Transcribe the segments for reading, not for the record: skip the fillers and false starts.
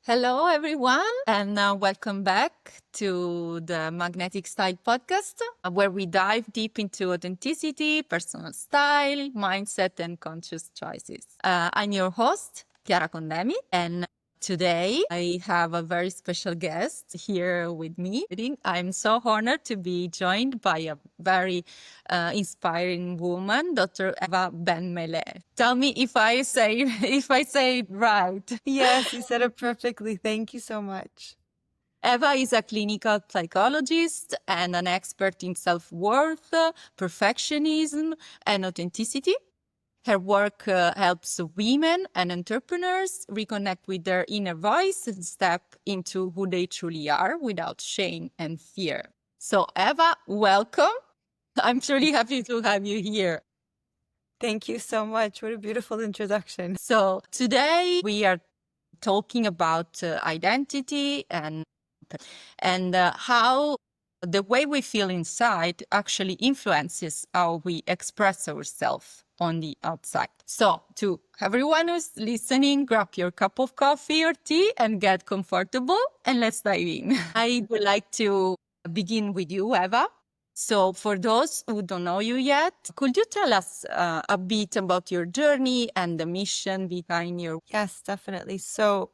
Hello, everyone, and welcome back to the Magnetic Style podcast, where we dive deep into authenticity, personal style, mindset, and conscious choices. I'm your host, Chiara Condemi, and today I have a very special guest here with me. I'm so honored to be joined by a very inspiring woman, Dr. Eva Benmeleh. Tell me if I say if I say it right. Yes, you said it perfectly. Thank you so much. Eva is a clinical psychologist and an expert in self-worth, perfectionism, and authenticity. Her work helps women and entrepreneurs reconnect with their inner voice and step into who they truly are without shame and fear. So, Eva, welcome. I'm truly happy to have you here. Thank you so much. What a beautiful introduction. So, today we are talking about identity and how the way we feel inside actually influences how we express ourselves on the outside. So, to everyone who's listening, grab your cup of coffee or tea and get comfortable, and let's dive in. I would like to begin with you, Eva. So, for those who don't know you yet, could you tell us a bit about your journey and the mission behind your? Yes, definitely. So,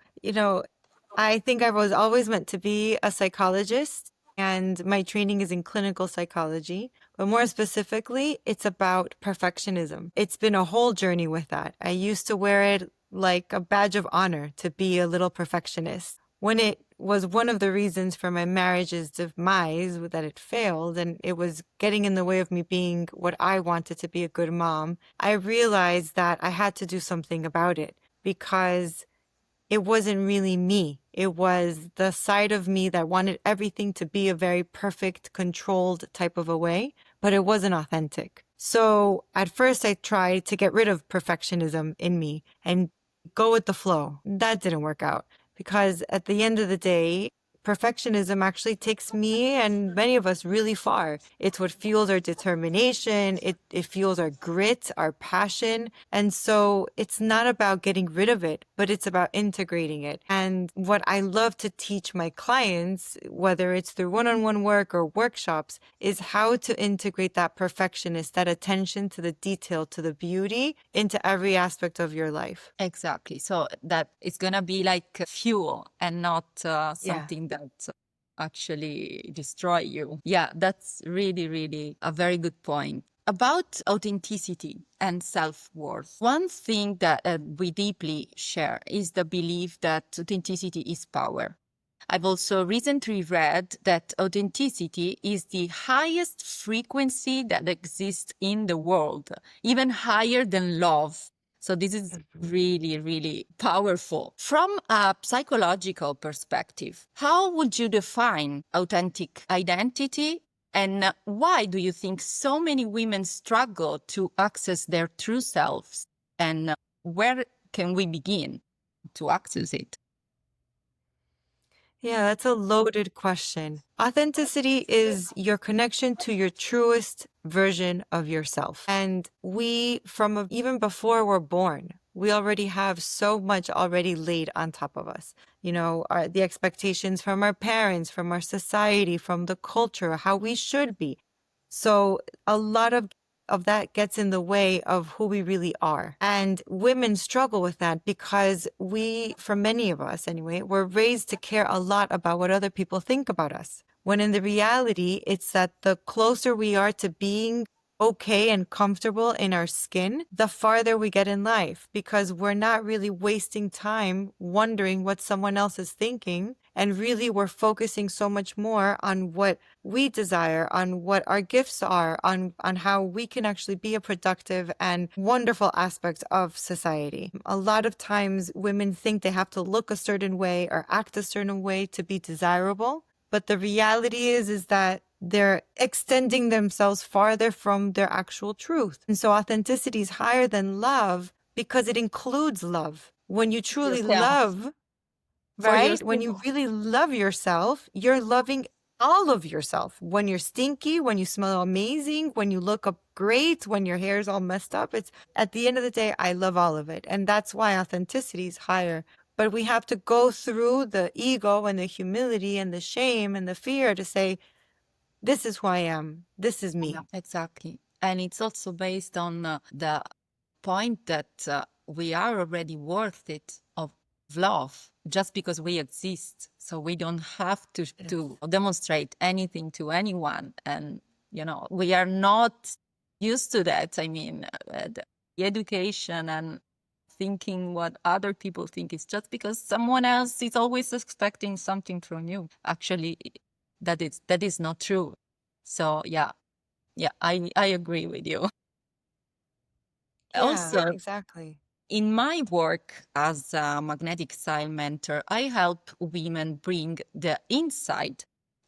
I think I was always meant to be a psychologist, and my training is in clinical psychology. But more specifically, it's about perfectionism. It's been a whole journey with that. I used to wear it like a badge of honor to be a little perfectionist. When it was one of the reasons for my marriage's demise, that it failed, and it was getting in the way of me being what I wanted to be, a good mom, I realized that I had to do something about it because it wasn't really me. It was the side of me that wanted everything to be a very perfect, controlled type of a way, but it wasn't authentic. So at first I tried to get rid of perfectionism in me and go with the flow. That didn't work out because at the end of the day, perfectionism actually takes me and many of us really far. It's what fuels our determination. It fuels our grit, our passion. And so it's not about getting rid of it, but it's about integrating it. And what I love to teach my clients, whether it's through one-on-one work or workshops, is how to integrate that perfectionist, that attention to the detail, to the beauty into every aspect of your life. Exactly. So that it's going to be like fuel and not Yeah. something that actually destroy you. Yeah, that's really, really a very good point. About authenticity and self-worth, one thing that we deeply share is the belief that authenticity is power. I've also recently read that authenticity is the highest frequency that exists in the world, even higher than love. So this is really, really powerful. From a psychological perspective, how would you define authentic identity? And why do you think so many women struggle to access their true selves? And where can we begin to access it? Yeah, that's a loaded question. Authenticity is your connection to your truest version of yourself. And even before we're born, we already have so much already laid on top of us. The expectations from our parents, from our society, from the culture, how we should be. So a lot of that gets in the way of who we really are. And women struggle with that because for many of us anyway, we're raised to care a lot about what other people think about us. When in the reality, it's that the closer we are to being okay and comfortable in our skin, the farther we get in life because we're not really wasting time wondering what someone else is thinking. And really, we're focusing so much more on what we desire, on what our gifts are, on how we can actually be a productive and wonderful aspect of society. A lot of times women think they have to look a certain way or act a certain way to be desirable. But the reality is that they're extending themselves farther from their actual truth. And so authenticity is higher than love because it includes love. When you truly Yourself. love, For right? When you yourself. really love yourself, you're loving all of yourself. When you're stinky, when you smell amazing, when you look up great, when your hair is all messed up, it's at the end of the day, I love all of it. And that's why authenticity is higher But we have to go through the ego and the humility and the shame and the fear to say, this is who I am. This is Yeah, me. exactly. And it's also based on the point that we are already worth it of love just because we exist. So we don't have to demonstrate anything to anyone. And, we are not used to that. I mean, the education and thinking what other people think is just because someone else is always expecting something from you. Actually, that is not true. So yeah, I agree with you. Yeah, Also, exactly. in my work as a magnetic style mentor, I help women bring the inside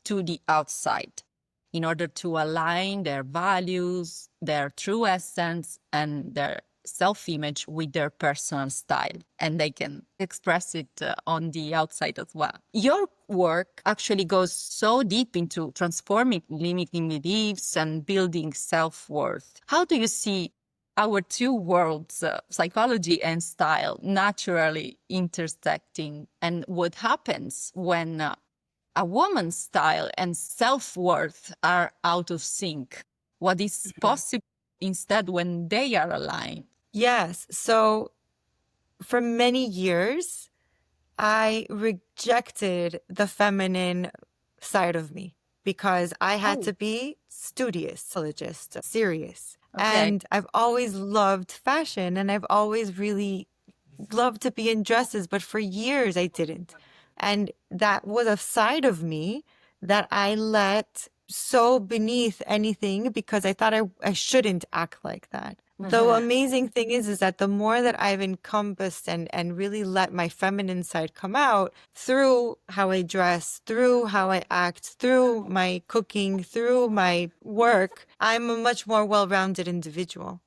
to the outside in order to align their values, their true essence, and their self image with their personal style. And they can express it on the outside as well. Your work actually goes so deep into transforming limiting beliefs and building self worth. How do you see our two worlds, psychology and style, naturally intersecting? And what happens when a woman's style and self worth are out of sync? What is Mhm. possible instead when they are aligned? Yes. So for many years, I rejected the feminine side of me because I had Oh, to be studious, psychologist, serious. okay. And I've always loved fashion and I've always really loved to be in dresses, but for years I didn't. And that was a side of me that I let so beneath anything because I thought I shouldn't act like that. The Mhm. amazing thing is that the more that I've encompassed and really let my feminine side come out through how I dress, through how I act, through my cooking, through my work, I'm a much more well-rounded individual.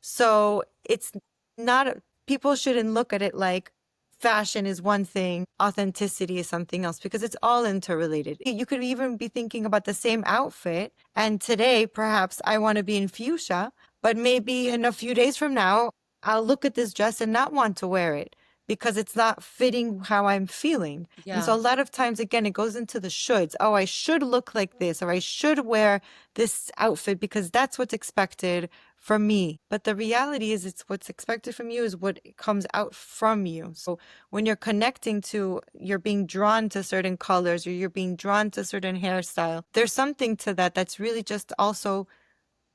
So it's not, people shouldn't look at it like fashion is one thing, authenticity is something else, because it's all interrelated. You could even be thinking about the same outfit, and today perhaps I want to be in fuchsia, but maybe in a few days from now, I'll look at this dress and not want to wear it because it's not fitting how I'm feeling. And so Yeah. a lot of times, again, it goes into the shoulds. Oh, I should look like this, or I should wear this outfit because that's what's expected from me. But the reality is, it's what's expected from you is what comes out from you. So when you're connecting to, you're being drawn to certain colors or you're being drawn to certain hairstyle, there's something to that that's really just also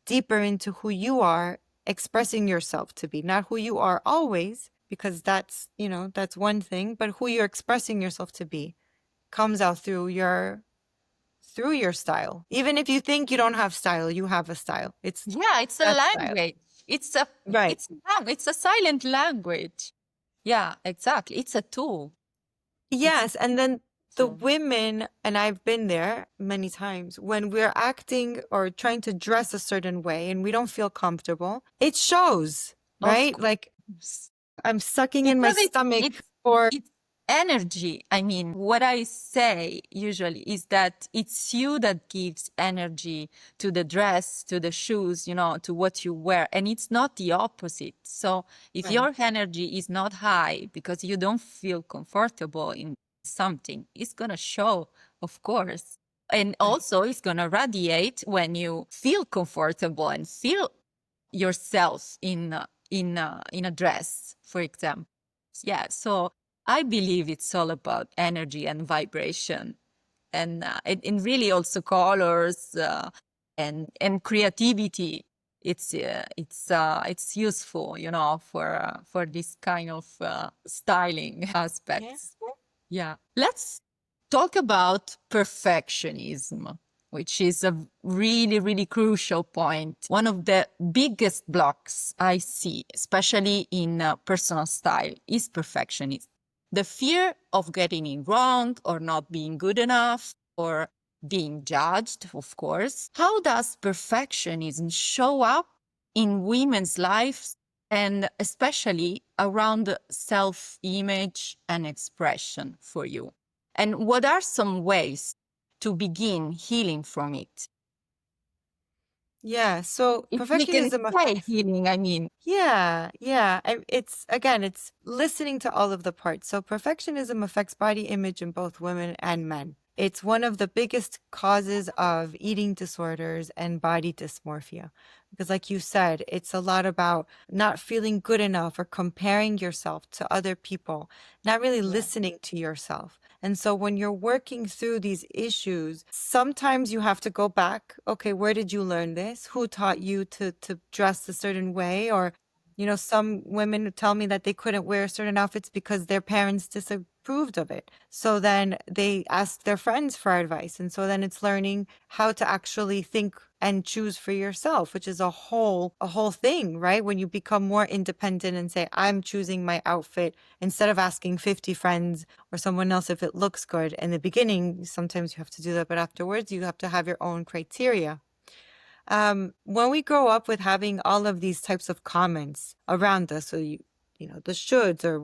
deeper into who you are expressing yourself to be, not who you are always, because that's, that's one thing, but who you're expressing yourself to be comes out through your style. Even if you think you don't have style, you have a style. It's Yeah, it's a that style. language. It's a Right. it's a silent language. Yeah, exactly. It's a tool. It's Yes. And then a the tool. women, and I've been there many times, when we're acting or trying to dress a certain way and we don't feel comfortable, it shows, Of right? Like course. I'm sucking in my Because stomach it's for, it's energy. I mean, what I say usually is that it's you that gives energy to the dress, to the shoes, to what you wear, and it's not the opposite. So if right. your energy is not high because you don't feel comfortable in something, it's gonna show, of course. And Right. also it's gonna radiate when you feel comfortable and feel yourself in a dress, for example. Yeah, so I believe it's all about energy and vibration, and and really also colors and creativity. It's useful, for this kind of styling Yeah. aspects. Yeah. Let's talk about perfectionism, which is a really, really crucial point. One of the biggest blocks I see, especially in personal style, is perfectionism. The fear of getting it wrong or not being good enough or being judged, of course. How does perfectionism show up in women's lives and especially around self image and expression for you? And what are some ways to begin healing from it? Yeah. So If we can perfectionism say affects. healing, I mean. Yeah, yeah. It's again, it's listening to all of the parts. So perfectionism affects body image in both women and men. It's one of the biggest causes of eating disorders and body dysmorphia. Because, like you said, it's a lot about not feeling good enough or comparing yourself to other people, not really Yeah. listening to yourself. And so, when you're working through these issues, sometimes you have to go back. Okay, where did you learn this? Who taught you to dress a certain way? Or some women tell me that they couldn't wear certain outfits because their parents disapproved of it. So then they ask their friends for advice. And so then it's learning how to actually think and choose for yourself, which is a whole thing, right? When you become more independent and say, I'm choosing my outfit instead of asking 50 friends or someone else if it looks good. In the beginning, sometimes you have to do that, but afterwards you have to have your own criteria. When we grow up with having all of these types of comments around us, so the shoulds, or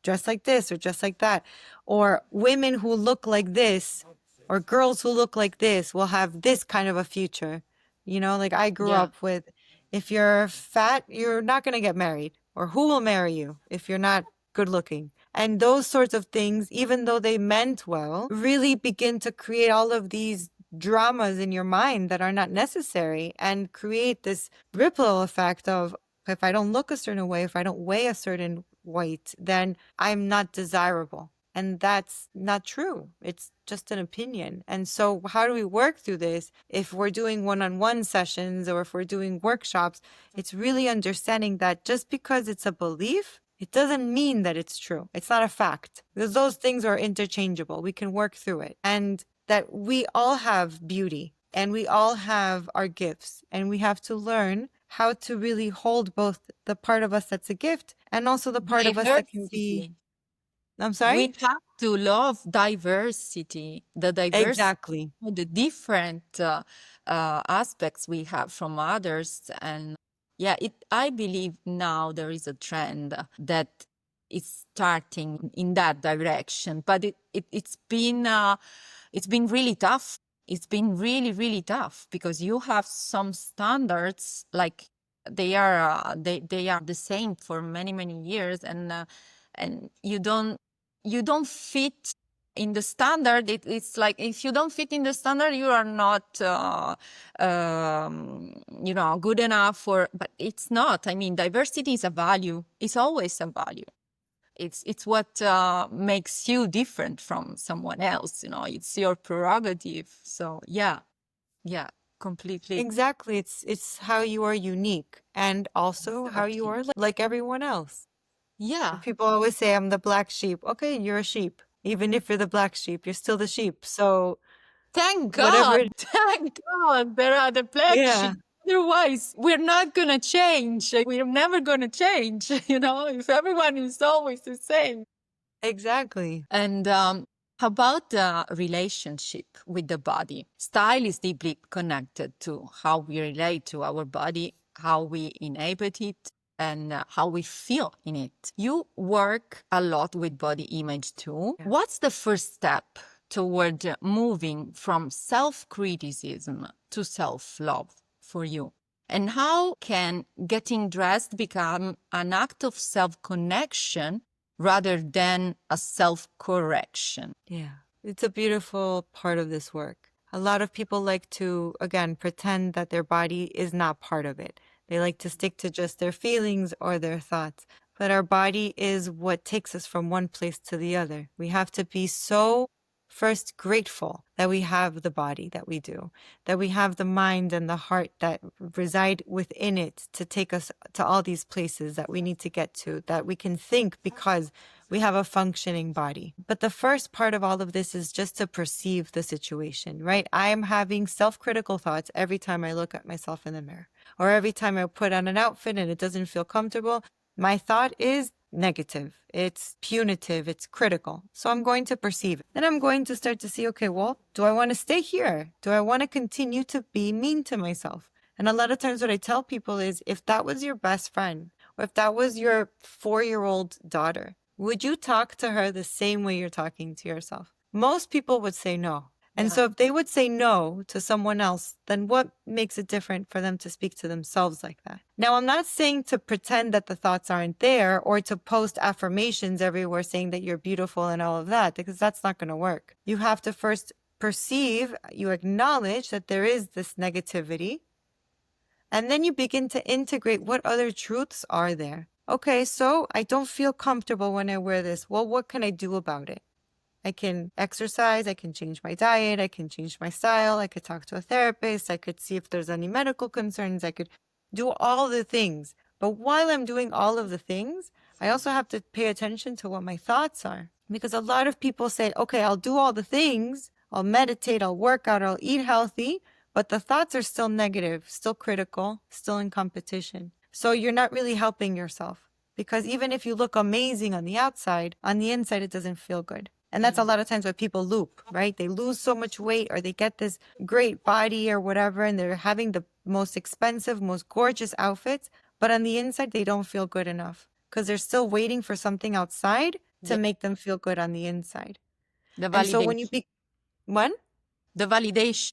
dress like this or dress like that, or women who look like this, or girls who look like this will have this kind of a future. Like I grew Yeah. up with, if you're fat, you're not going to get married, or who will marry you if you're not good looking? And those sorts of things, even though they meant well, really begin to create all of these dramas in your mind that are not necessary and create this ripple effect of, if I don't look a certain way, if I don't weigh a certain weight, then I'm not desirable. And that's not true. It's just an opinion. And so, how do we work through this? If we're doing one on one sessions or if we're doing workshops, it's really understanding that just because it's a belief, it doesn't mean that it's true. It's not a fact, because those things are interchangeable. We can work through it. And that we all have beauty and we all have our gifts, and we have to learn how to really hold both the part of us that's a gift and also the part of us that can be. Diversity. I'm sorry? We have to love diversity, the diversity, Exactly. the different aspects we have from others. And yeah, I believe now there is a trend that is starting in that direction, but it's been really tough. It's been really, really tough because you have some standards like they are the same for many, many years, and you don't fit in the standard. It's like if you don't fit in the standard, you are not good enough for. But it's not. I mean, diversity is a value. It's always a value. It's what makes you different from someone else. It's your prerogative. So yeah, yeah, completely. Exactly. It's how you are unique and also how you Exactly. are like everyone else. Yeah. People always say I'm the black sheep. Okay, you're a sheep. Even if you're the black sheep, you're still the sheep. So Thank whatever God. it, Thank God there are the black yeah, sheep. Otherwise, we're not going to change. We're never going to change, if everyone is always the same. exactly. And how about the relationship with the body? Style is deeply connected to how we relate to our body, how we inhabit it, and how we feel in it. You work a lot with body image too. Yeah. What's the first step toward moving from self criticism to self love for you? And how can getting dressed become an act of self connection rather than a self correction? Yeah. It's a beautiful part of this work. A lot of people like to, again, pretend that their body is not part of it. They like to stick to just their feelings or their thoughts. But our body is what takes us from one place to the other. We have to be so first grateful that we have the body that we do, that we have the mind and the heart that reside within it to take us to all these places that we need to get to, that we can think because we have a functioning body. But the first part of all of this is just to perceive the situation, right? I am having self critical thoughts every time I look at myself in the mirror, or every time I put on an outfit and it doesn't feel comfortable. My thought is negative, it's punitive, it's critical. So I'm going to perceive it. Then I'm going to start to see, okay, well, do I want to stay here? Do I want to continue to be mean to myself? And a lot of times, what I tell people is, if that was your best friend, or if that was your 4-year-old daughter, would you talk to her the same way you're talking to yourself? Most people would say no. And Yeah. so if they would say no to someone else, then what makes it different for them to speak to themselves like that? Now, I'm not saying to pretend that the thoughts aren't there or to post affirmations everywhere saying that you're beautiful and all of that, because that's not going to work. You have to first perceive, you acknowledge that there is this negativity, and then you begin to integrate what other truths are there. Okay, so I don't feel comfortable when I wear this. Well, what can I do about it? I can exercise, I can change my diet, I can change my style, I could talk to a therapist, I could see if there's any medical concerns, I could do all the things. But while I'm doing all of the things, I also have to pay attention to what my thoughts are. Because a lot of people say, okay, I'll do all the things, I'll meditate, I'll work out, I'll eat healthy, but the thoughts are still negative, still critical, still in competition. So you're not really helping yourself. Because even if you look amazing on the inside, it doesn't feel good. And that's a lot of times why people loop, right? They lose so much weight or they get this great body or whatever, and they're having the most expensive, most gorgeous outfits, but on the inside, they don't feel good enough because they're still waiting for something outside to Yeah. make them feel good on the inside. The And so when you validation. be one, The validation.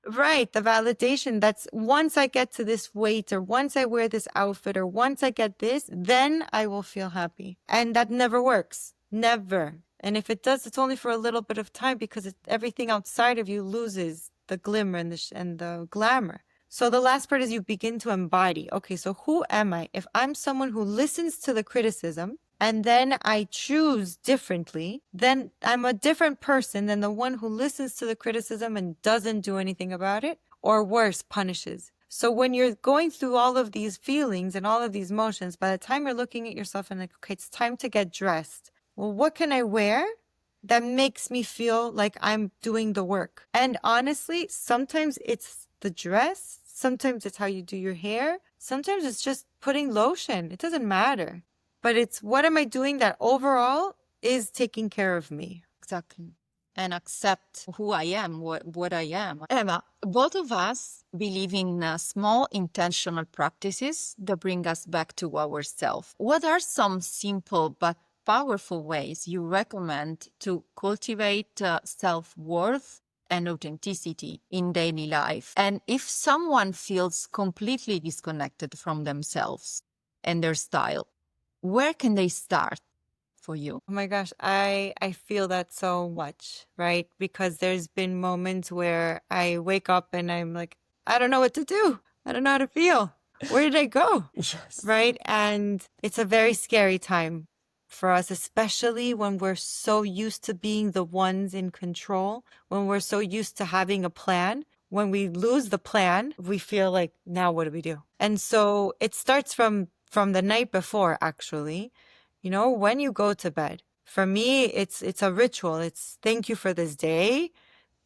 right, the validation, that's once I get to this weight or once I wear this outfit or once I get this, then I will feel happy. And that never works. Never. And if it does, it's only for a little bit of time because everything outside of you loses the glimmer and the glamour. So the last part is you begin to embody. Okay, so who am I? If I'm someone who listens to the criticism and then I choose differently, then I'm a different person than the one who listens to the criticism and doesn't do anything about it, or worse, punishes. So when you're going through all of these feelings and all of these motions, by the time you're looking at yourself and like, okay, it's time to get dressed. Well, what can I wear that makes me feel like I'm doing the work? And honestly, sometimes it's the dress, sometimes it's how you do your hair, sometimes it's just putting lotion. It doesn't matter. But it's what am I doing that overall is taking care of me? Exactly. And accept who I am, what I am. Emma, both of us believe in small intentional practices that bring us back to ourselves. What are some simple but powerful ways you recommend to cultivate self-worth and authenticity in daily life? And if someone feels completely disconnected from themselves and their style, where can they start for you? Oh my gosh, I feel that so much, right? Because there's been moments where I wake up and I'm like, I don't know what to do. I don't know how to feel. Where did I go? Yes. Right? And it's a very scary time for us, especially when we're so used to being the ones in control, when we're so used to having a plan. When we lose the plan, we feel like, now what do we do? And so it starts from the night before, actually. You know, when you go to bed. For me, it's a ritual. It's thank you for this day.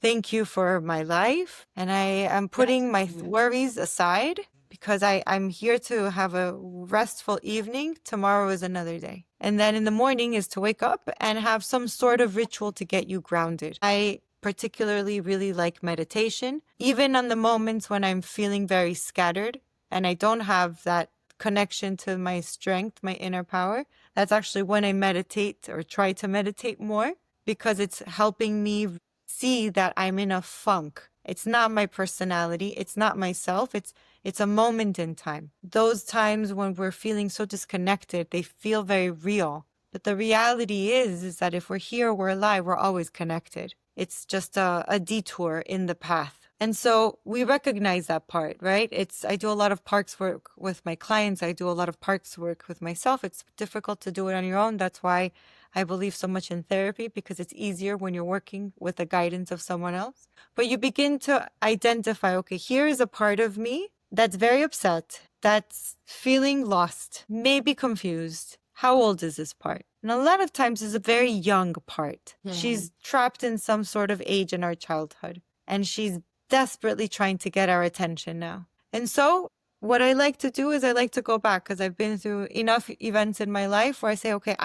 Thank you for my life. And I am putting my Gratitude. worries aside because I'm here to have a restful evening. Tomorrow is another day. And then in the morning is to wake up and have some sort of ritual to get you grounded. I particularly really like meditation, even on the moments when I'm feeling very scattered and I don't have that connection to my strength, my inner power. That's actually when I meditate or try to meditate more because it's helping me see that I'm in a funk. It's not my personality. It's not myself. It's a moment in time. Those times when we're feeling so disconnected, they feel very real. But the reality is that if we're here, we're alive, we're always connected. It's just a detour in the path. And so we recognize that part, right? I do a lot of parks work with my clients. I do a lot of parks work with myself. It's difficult to do it on your own. That's why I believe so much in therapy because it's easier when you're working with the guidance of someone else. But you begin to identify, okay, here is a part of me that's very upset, that's feeling lost, maybe confused. How old is this part? And a lot of times it's a very young part. She's trapped in some sort of age in our childhood and she's desperately trying to get our attention now. And so what I like to do is I like to go back because I've been through enough events in my life where I say, okay,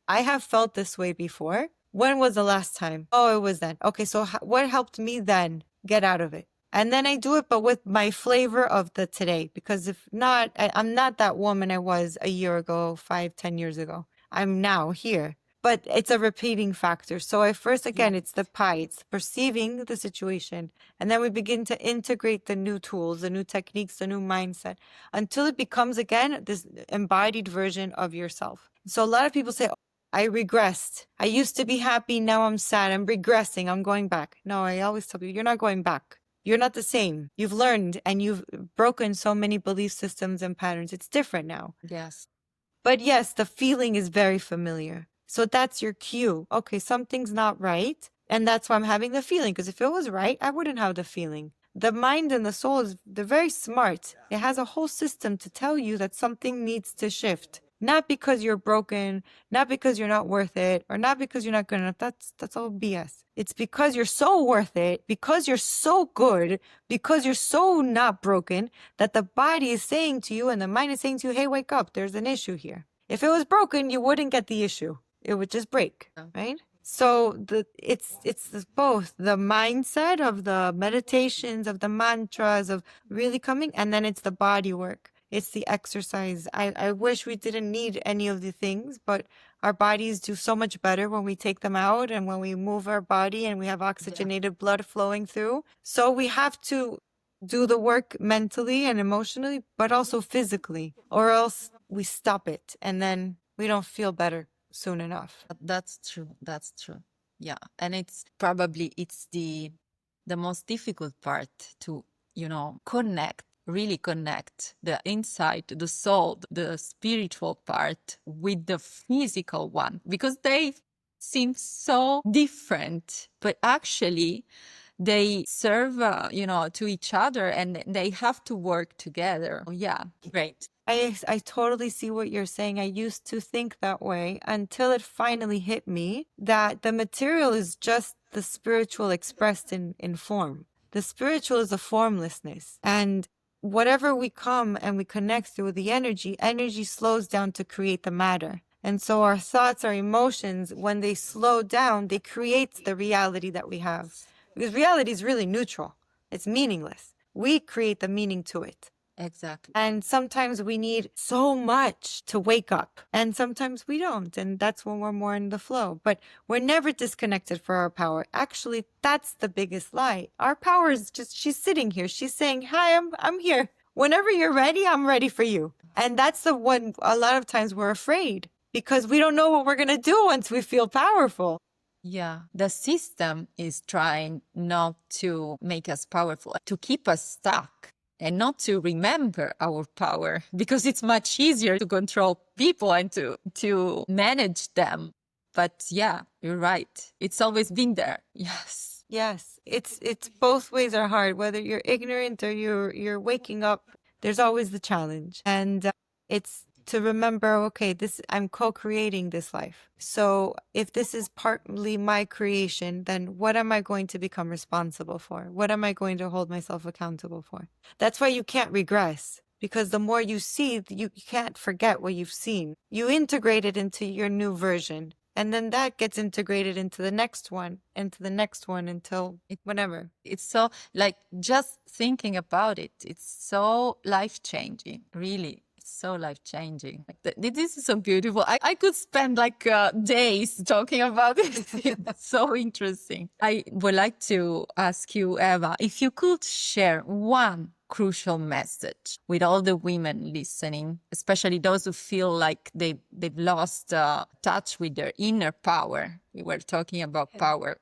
I have felt this way before. When was the last time? Oh, it was then. Okay, so what helped me then get out of it? And then I do it, but with my flavor of the today. Because if not, I'm not that woman I was a year ago, 5, 10 years ago. I'm now here. but it's a repeating factor. So at first, again, it's the Yes. pie, it's perceiving the situation. And then we begin to integrate the new tools, the new techniques, the new mindset until it becomes, again, this embodied version of yourself. So a lot of people say, "Oh, I regressed. I used to be happy. Now I'm sad. I'm regressing. I'm going back." No, I always tell people, you're not going back. You're not the same. You've learned and you've broken so many belief systems and patterns. It's different now. Yes. But yes, the feeling is very familiar. So that's your cue. Okay, something's not right. And that's why I'm having the feeling. Because if it was right, I wouldn't have the feeling. The mind and the soul they're very smart. It has a whole system to tell you that something needs to shift. Not because you're broken, not because you're not worth it, or not because you're not good enough. That's all BS. It's because you're so worth it, because you're so good, because you're so not broken, that the body is saying to you and the mind is saying to you, hey, wake up, there's an issue here. If it was broken, you wouldn't get the issue. It would just break, right? So it's both the mindset of the meditations, of the mantras, of really coming, and then it's the body work. It's the exercise. I wish we didn't need any of the things, but our bodies do so much better when we take them out and when we move our body and we have oxygenated blood flowing through. So we have to do the work mentally and emotionally, but also physically, or else we stop it and then we don't feel better soon enough. That's true. That's true. Yeah. And it's the most difficult part to, connect, really connect the inside, the soul, the spiritual part with the physical one, because they seem so different, but actually they serve, to each other, and they have to work together. Yeah. Great. I totally see what you're saying. I used to think that way until it finally hit me that the material is just the spiritual expressed in form. The spiritual is a formlessness. And whatever we come and we connect through the energy slows down to create the matter. And so our thoughts, our emotions, when they slow down, they create the reality that we have. Because reality is really neutral. It's meaningless. We create the meaning to it. Exactly. And sometimes we need so much to wake up, and sometimes we don't. And that's when we're more in the flow. But we're never disconnected for our power. Actually, that's the biggest lie. Our power is just, she's sitting here. She's saying, hi, I'm here. Whenever you're ready, I'm ready for you. And that's the one a lot of times we're afraid because we don't know what we're going to do once we feel powerful. Yeah, the system is trying not to make us powerful, to keep us stuck and not to remember our power, because it's much easier to control people and to manage them. But yeah, you're right. It's always been there. Yes. Yes, it's both ways are hard. Whether you're ignorant or you're waking up, there's always the challenge. And it's to remember, okay, this I'm co-creating this life. So if this is partly my creation, then what am I going to become responsible for? What am I going to hold myself accountable for? That's why you can't regress. Because the more you see, you can't forget what you've seen. You integrate it into your new version. And then that gets integrated into the next one, into the next one until whenever. It's so, like, just thinking about it, it's so life-changing, really. It's so life-changing. This is so beautiful. I could spend like days talking about it. It's so interesting. I would like to ask you, Eva, if you could share one crucial message with all the women listening, especially those who feel like they've lost touch with their inner power. We were talking about power.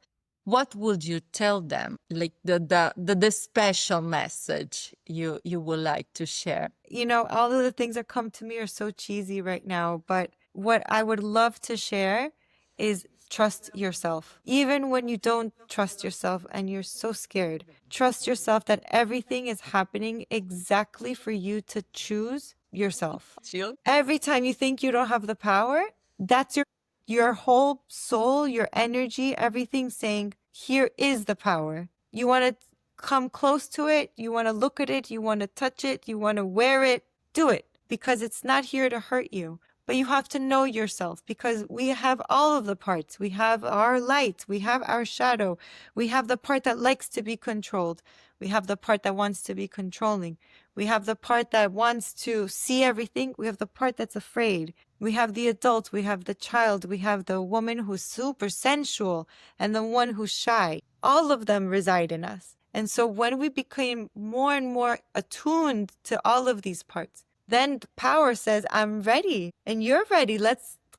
What would you tell them? Like the special message you would like to share? You know, all of the things that come to me are so cheesy right now, but what I would love to share is trust yourself. Even when you don't trust yourself and you're so scared, trust yourself that everything is happening exactly for you to choose yourself. Jill? Every time you think you don't have the power, that's your whole soul, your energy, everything saying, here is the power. You want to come close to it, you want to look at it, you want to touch it, you want to wear it, do it because it's not here to hurt you. But you have to know yourself because we have all of the parts. We have our light, we have our shadow, we have the part that likes to be controlled, we have the part that wants to be controlling. We have the part that wants to see everything. We have the part that's afraid. We have the adult. We have the child. We have the woman who's super sensual and the one who's shy. All of them reside in us. And so when we became more and more attuned to all of these parts, then the power says, I'm ready and you're ready.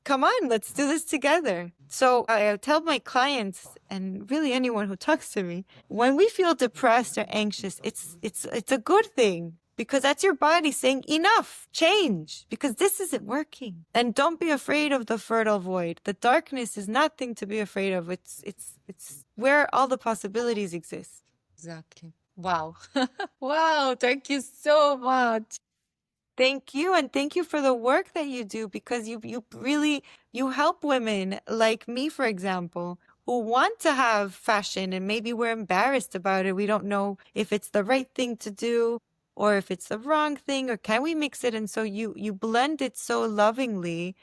Come on, let's do this together. So I tell my clients and really anyone who talks to me, when we feel depressed or anxious, it's a good thing because that's your body saying enough, change, because this isn't working. And don't be afraid of the fertile void. The darkness is nothing to be afraid of. It's where all the possibilities exist. Exactly. Wow. Wow. Thank you so much. Thank you. And thank you for the work that you do because you really, you help women like me, for example, who want to have fashion and maybe we're embarrassed about it. We don't know if it's the right thing to do or if it's the wrong thing or can we mix it? And so you blend it so lovingly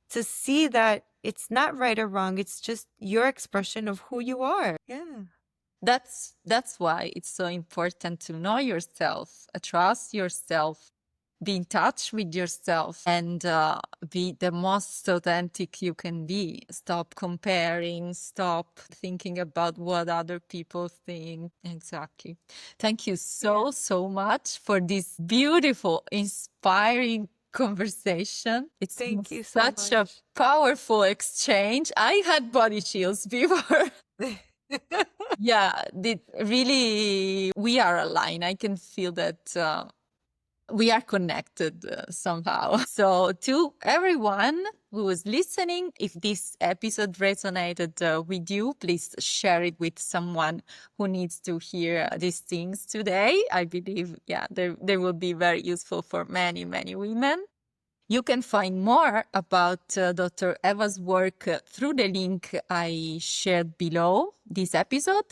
to see that it's not right or wrong. It's just your expression of who you are. Yeah. That's why it's so important to know yourself, trust yourself, be in touch with yourself, and be the most authentic you can be. Stop comparing, stop thinking about what other people think. Exactly. Thank you so much for this beautiful, inspiring conversation. It's been Thank you so such a much. powerful exchange. I had body chills before. Yeah, really, we are aligned. I can feel that we are connected somehow. So, to everyone who is listening, if this episode resonated with you, please share it with someone who needs to hear these things today. I believe, yeah, they will be very useful for many, many women. You can find more about Dr. Eva's work through the link I shared below this episode.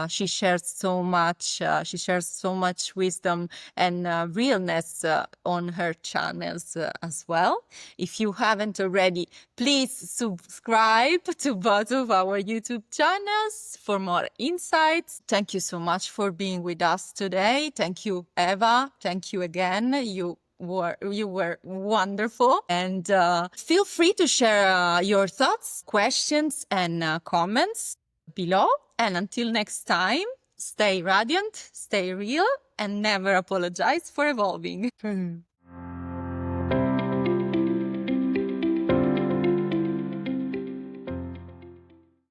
She shares so much. She shares so much wisdom and realness on her channels as well. If you haven't already, please subscribe to both of our YouTube channels for more insights. Thank you so much for being with us today. Thank you, Eva. Thank you again. You were wonderful, and feel free to share your thoughts, questions, and comments below. And until next time, stay radiant, stay real, and never apologize for evolving.